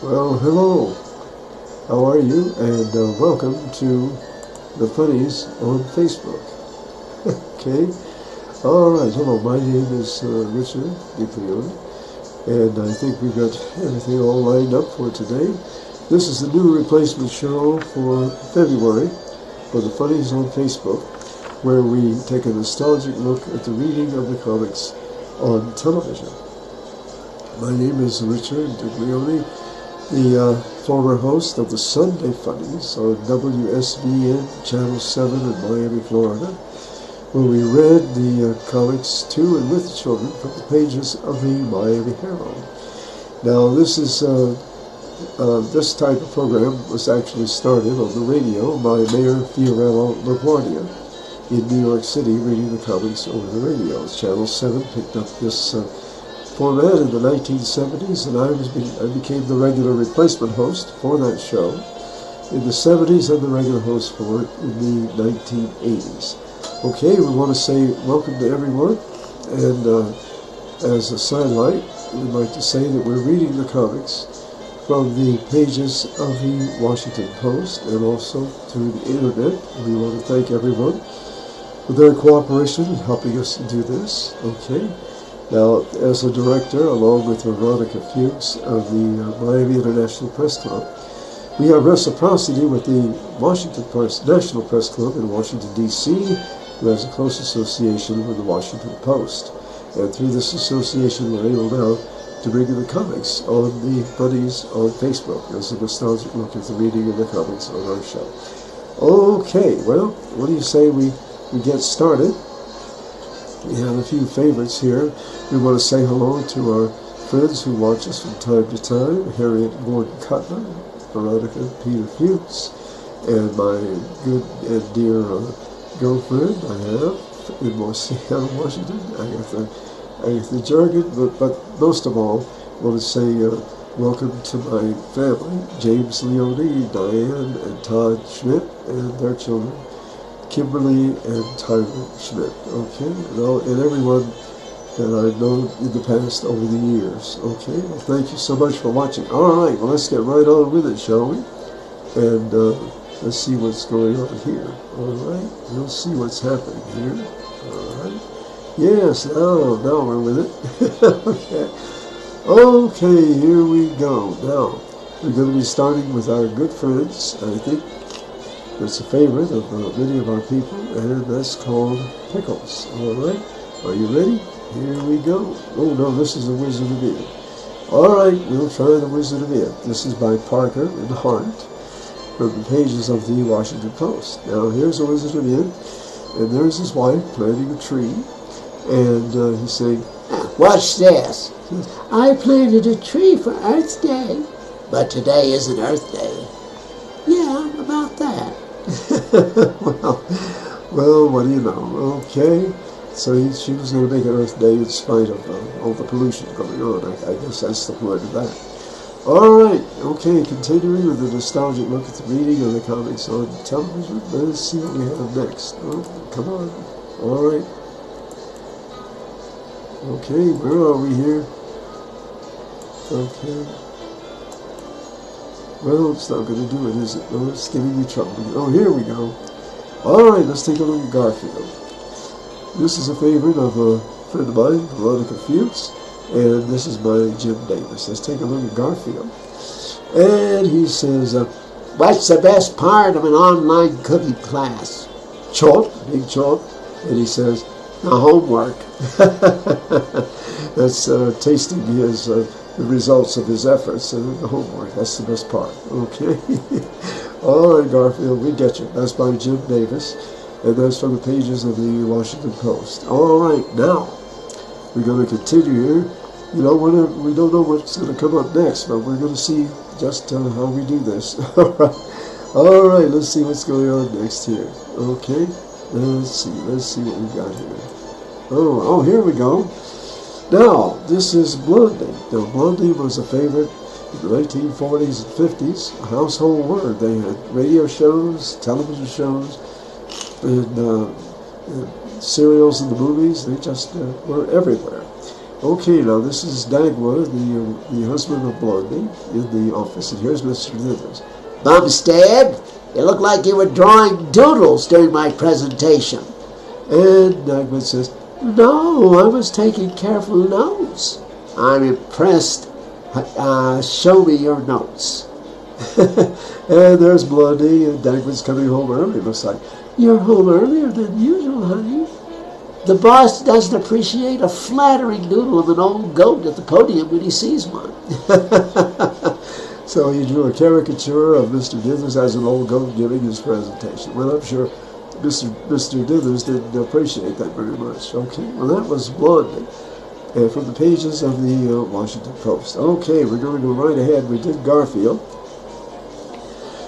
Well, hello. How are you? And welcome to the Funnies on Facebook. Okay. All right. Hello. My name is Richard DiCleone, and I think we've got everything all lined up for today. This is the new replacement show for February for the Funnies on Facebook, where we take a nostalgic look at the reading of the comics on television. My name is Richard DiCleone, the former host of the Sunday Funnies on WSBN Channel 7 in Miami, Florida, where we read the comics to and with the children from the pages of the Miami Herald. Now, this type of program was actually started on the radio by Mayor Fiorello LaGuardia in New York City, reading the comics over the radio. Channel 7 picked up this format in the 1970s, and I became the regular replacement host for that show in the 70s and the regular host for it in the 1980s. Okay, we want to say welcome to everyone, and as a sidelight, we'd like to say that we're reading the comics from the pages of the Washington Post and also through the internet. We want to thank everyone for their cooperation in helping us do this. Okay. Now, as a director, along with Veronica Fuchs of the Miami International Press Club, we have reciprocity with the National Press Club in Washington, D.C., who has a close association with the Washington Post. And through this association, we're able now to bring in the comics on the Buddies on Facebook as a nostalgic look at the reading of the comics on our show. Okay, well, what do you say we get started? We have a few favorites here. We want to say hello to our friends who watch us from time to time: Harriet Gordon Cutler, Veronica Peter Fuchs, and my good and dear girlfriend I have in Seattle, Washington, Agatha Jurgen. But most of all, I want to say welcome to my family: James Leone, Diane, and Todd Schmidt, and their children, Kimberly and Tyler Schmidt, okay? And everyone that I've known in the past over the years, okay? Well, thank you so much for watching. All right, well, let's get right on with it, shall we? And let's see what's going on here. All right, we'll see what's happening here. All right. Yes, now we're with it. Okay, here we go. Now, we're going to be starting with our good friends, I think. It's a favorite of many of our people, and that's called Pickles. All right, are you ready? Here we go. Oh no, this is The Wizard of Id. All right, we'll try The Wizard of Id. This is by Parker and Hart from the pages of the Washington Post. Now here's The Wizard of Id, and there's his wife planting a tree, and he's saying, "Watch this. I planted a tree for Earth Day, but today isn't Earth Day." Yeah, about that. well, what do you know? Okay, so she was going to make an Earth Day in spite of all the pollution going on. I guess that's the point of that. All right, okay, continuing with the nostalgic look at the reading of the comics on television. Let's see what we have next. Oh, come on. All right. Okay, where are we here? Okay. Well, it's not going to do it, is it? No, it's giving me trouble. Oh, here we go. All right, let's take a look at Garfield. This is a favorite of a friend of mine, Veronica Fuchs, and this is by Jim Davis. Let's take a look at Garfield. And he says, "What's the best part of an online cooking class?" Chalk, big chalk. And he says, "The homework." That's tasting the results of his efforts and the homework. That's the best part. Okay. All right, Garfield, we get you. That's by Jim Davis, and that's from the pages of the Washington Post. All right, now we're going to continue here. You know, we don't know what's going to come up next, but we're going to see just how we do this. All right, let's see what's going on next here. Okay, let's see what we got here. Oh, here we go. Now, this is Blondie. Now, Blondie was a favorite in the 1940s and 50s, a household word. They had radio shows, television shows, and serials in the movies. They just were everywhere. Okay, now this is Dagwood, the husband of Blondie, in the office, and here's Mr. Dithers. Bumstead, you look like you were drawing doodles during my presentation. And Dagwood says, No, I was taking careful notes. I'm impressed. Show me your notes. and there's Blondie, and Dagwood's coming home early, looks like. You're home earlier than usual, honey. The boss doesn't appreciate a flattering doodle of an old goat at the podium when he sees one. So he drew a caricature of Mr. Dithers as an old goat giving his presentation. Well, I'm sure Mr. Dithers didn't appreciate that very much. Okay, well, that was Blondie. And from the pages of the Washington Post. Okay, we're going to go right ahead. We did Garfield.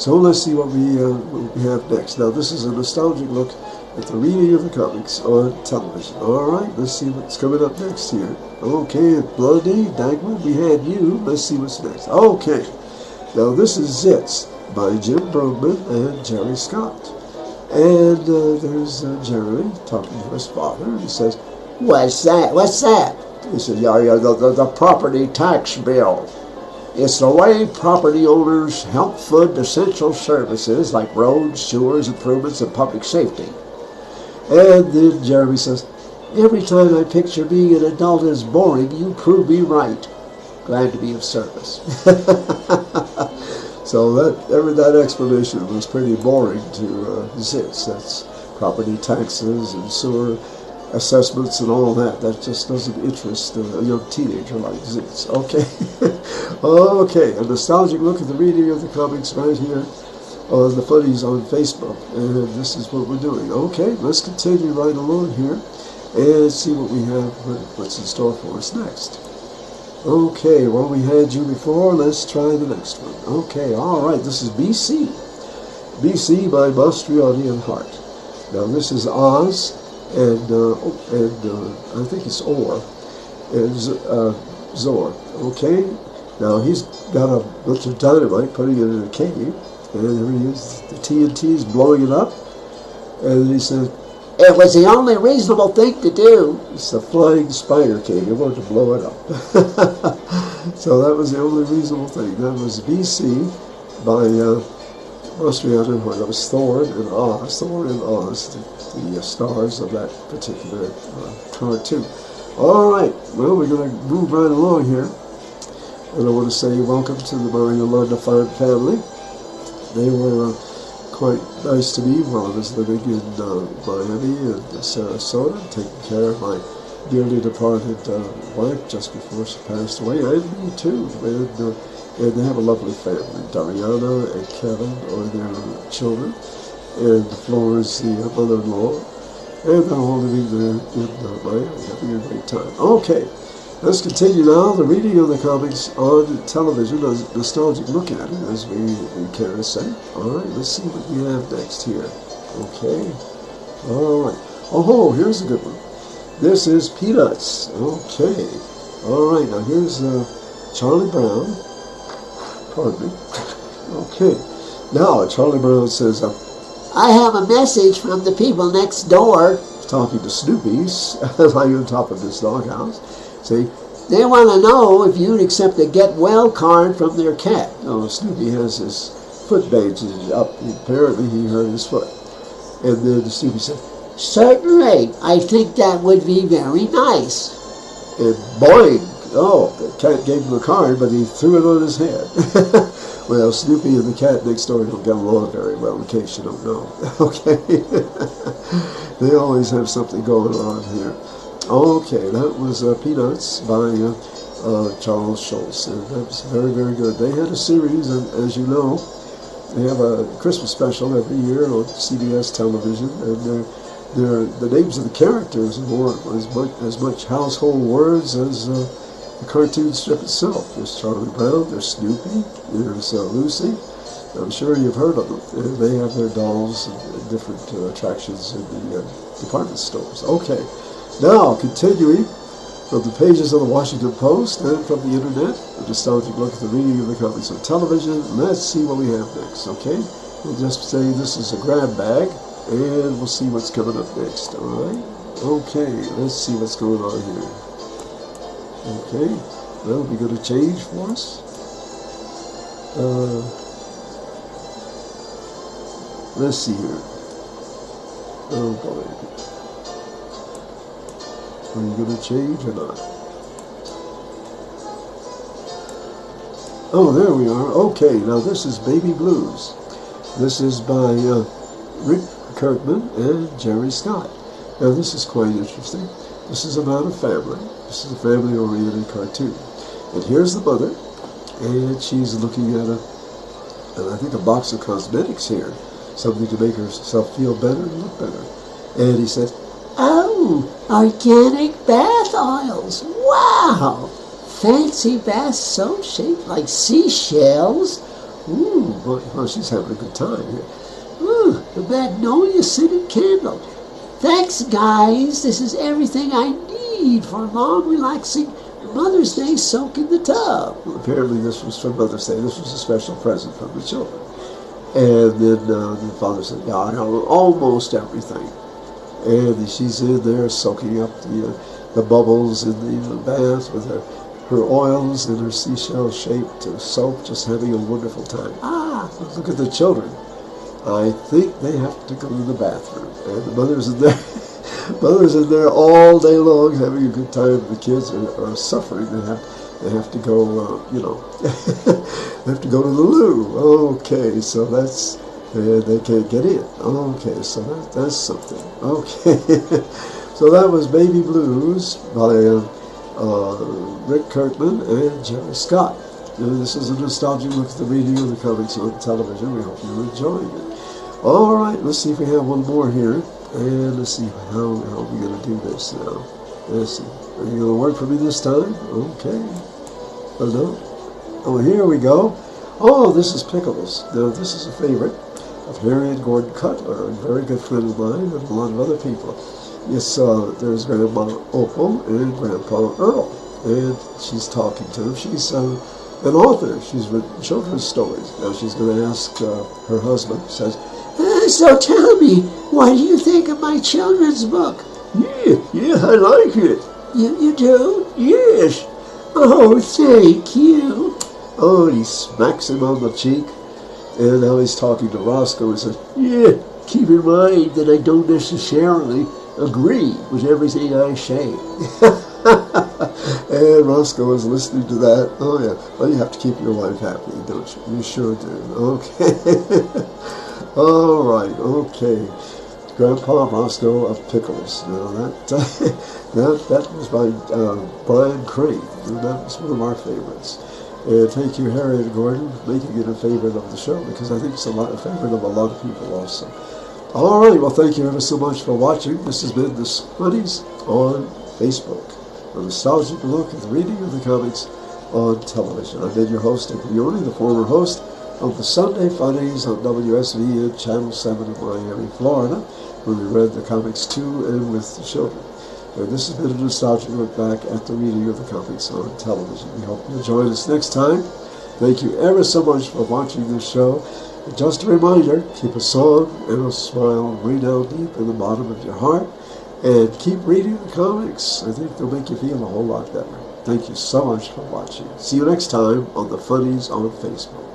So let's see what we have next. Now, this is a nostalgic look at the reading of the comics on television. All right, let's see what's coming up next here. Okay, Blondie, Dagwood, we had you. Let's see what's next. Okay, now this is Zits by Jim Brugman and Jerry Scott. And there's Jerry talking to his father, and he says, What's that? What's that? He said, yeah, the property tax bill. It's the way property owners help fund essential services like roads, sewers, improvements, and public safety. And then Jeremy says, every time I picture being an adult as boring, you prove me right. Glad to be of service. So that explanation was pretty boring to Zitz. That's property taxes and sewer assessments and all that. That just doesn't interest a young teenager like Zitz. Okay. Okay, a nostalgic look at the reading of the comics right here on the Funnies on Facebook, and this is what we're doing. Okay, let's continue right along here and see what we have, what's in store for us next. Okay, well, we had you before. Let's try the next one. Okay, all right, this is BC. BC by Mastriani and Hart. Now, this is Oz, and I think it's Orr, and Zor. Okay, now he's got a bunch of dynamite, putting it in a cave. And there he is, the TNT is blowing it up. And he said, It was the only reasonable thing to do. It's a flying spider cave. He wanted to blow it up. So that was the only reasonable thing. That was BC by Mastriani and Hart. That was Thor and Oz, the stars of that particular cartoon. All right, well, we're going to move right along here. And I want to say welcome to the Mario Landa Fine family. They were quite nice to me while I was living in Miami and Sarasota, taking care of my dearly departed wife just before she passed away, and me too. And they have a lovely family. Dariana and Kevin are their children, and Flora is the mother-in-law, and they're all living there in Miami, having a great time. Okay. Let's continue now, the reading of the comics on television, a nostalgic look at it, as we care to say. All right, let's see what we have next here. Okay, all right. Oh, here's a good one. This is Peanuts. Okay, all right, now here's Charlie Brown. Pardon me. Okay, now Charlie Brown says, I have a message from the people next door. Talking to Snoopy's, lying on top of his doghouse. See, they want to know if you'd accept a get well card from their cat. Oh, Snoopy has his foot bandaged up. Apparently he hurt his foot. And then Snoopy said, Certainly, I think that would be very nice. And boing! Oh, the cat gave him a card, but he threw it on his head. Well, Snoopy and the cat next door don't get along very well, in case you don't know. Okay? They always have something going on here. Okay, that was Peanuts by Charles Schulz, and that was very, very good. They had a series, and as you know, they have a Christmas special every year on CBS television, and the names of the characters are as much household words as the cartoon strip itself. There's Charlie Brown, there's Snoopy, there's Lucy. I'm sure you've heard of them. And they have their dolls and different attractions in the department stores. Okay. Now, continuing from the pages of the Washington Post and from the internet, a nostalgic look at the reading of the comics on television. Let's see what we have next, okay? We'll just say this is a grab bag, and we'll see what's coming up next, all right? Okay, let's see what's going on here. Okay, well, we're going to change for us. Let's see here. Oh boy. Are you going to change or not? Oh, there we are. Okay, now this is Baby Blues. This is by Rick Kirkman and Jerry Scott. Now this is quite interesting. This is about a family. This is a family-oriented cartoon. And here's the mother, and she's looking at I think a box of cosmetics here. Something to make herself feel better and look better. And he said, Oh, organic bath oils. Wow! Fancy bath soap shaped like seashells. ooh, boy, oh, she's having a good time here. Ooh, the magnolia scented candle. Thanks, guys. This is everything I need for a long, relaxing Mother's Day soak in the tub. Well, apparently this was for Mother's Day. This was a special present from the children. And then the father said, yeah, I know almost everything. And she's in there soaking up the bubbles in the bath with her oils and her seashell-shaped soap, just having a wonderful time. Ah, look at the children. I think they have to go to the bathroom. And the mother's in there. Mother's in there all day long having a good time. The kids are suffering. They have to go, they have to go to the loo. Okay, so that's, they can't get in. Okay, so that's something. Okay. So that was Baby Blues by Rick Kirkman and Jerry Scott. This is a nostalgic look at the reading of the comics on television. We hope you're enjoying it. All right, let's see if we have one more here. And let's see how we're going to do this now. Let's see. Are you going to work for me this time? Okay. Oh, no. Oh, here we go. Oh, this is Pickles. Now, this is a favorite of Harriet Gordon Cutler, a very good friend of mine and a lot of other people. Yes, there's Grandma Opal and Grandpa Earl. And she's talking to him. She's an author. She's written children's stories. Now, she's going to ask her husband, says, So tell me, what do you think of my children's book? Yeah, I like it. You do? Yes. Oh, thank you. Oh, and he smacks him on the cheek. And now he's talking to Roscoe and says, yeah, keep in mind that I don't necessarily agree with everything I say. And Roscoe is listening to that. Oh, yeah. Well, you have to keep your wife happy, don't you? You sure do. Okay. All right, okay. Grandpa Roscoe of Pickles. Now that was by Brian Crane, and that was one of our favorites. And thank you, Harriet Gordon, for making it a favorite of the show, because I think it's a favorite of a lot of people also. All right, well, thank you ever so much for watching. This has been the Funnies on Facebook, a nostalgic look at the reading of the comics on television. I've been your host, Dick Leone, the former host of the Sunday Funnies on WSVN Channel 7 in Miami, Florida, where we read the comics to and with the children. And this has been a nostalgic look back at the reading of the comics on television. We hope you'll join us next time. Thank you ever so much for watching this show. And just a reminder, keep a song and a smile way down deep in the bottom of your heart, and keep reading the comics. I think they'll make you feel a whole lot better. Thank you so much for watching. See you next time on the Funnies on Facebook.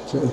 Okay.